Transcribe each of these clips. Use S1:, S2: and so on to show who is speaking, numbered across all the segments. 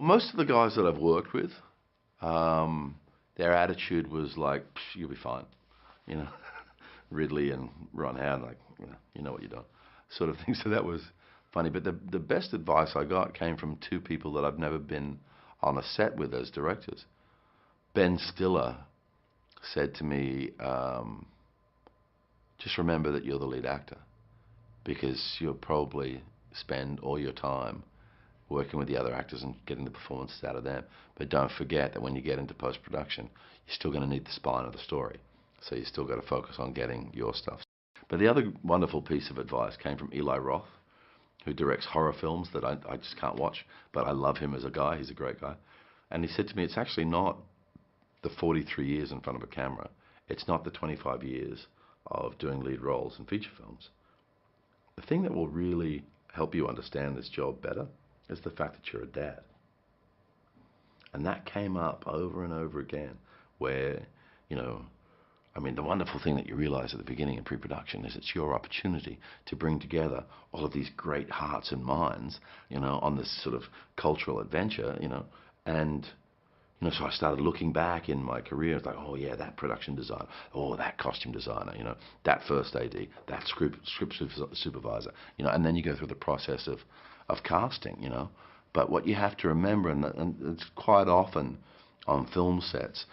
S1: Most of the guys that I've worked with, their attitude was like, "You'll be fine," you know. Ridley and Ron Howard, like, you know what you're doing, sort of thing. So that was funny. But the best advice I got came from two people that I've never been on a set with as directors. Ben Stiller said to me, just remember that you're the lead actor, because you'll probably spend all your time working with the other actors and getting the performances out of them. But don't forget that when you get into post-production, you're still going to need the spine of the story. So you still got to focus on getting your stuff. But the other wonderful piece of advice came from Eli Roth, who directs horror films that I just can't watch, but I love him as a guy. He's a great guy. And he said to me, it's actually not the 43 years in front of a camera. It's not the 25 years of doing lead roles in feature films. The thing that will really help you understand this job better is the fact that you're a dad. And that came up over and over again, where, I mean, the wonderful thing that you realize at the beginning in pre-production is it's your opportunity to bring together all of these great hearts and minds, on this sort of cultural adventure, and, so I started looking back in my career. It's like, oh yeah, that production designer, oh, that costume designer, that first AD, that script supervisor, and then you go through the process of casting, But what you have to remember, and it's quite often on film sets,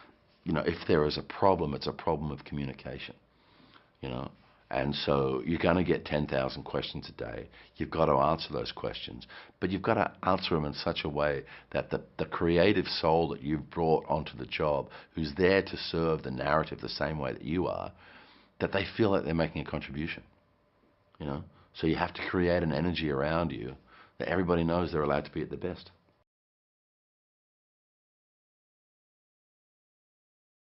S1: if there is a problem, it's a problem of communication, And so you're going to get 10,000 questions a day. You've got to answer those questions, but you've got to answer them in such a way that the creative soul that you've brought onto the job, who's there to serve the narrative the same way that you are, that they feel like they're making a contribution, So you have to create an energy around you that everybody knows they're allowed to be at their best.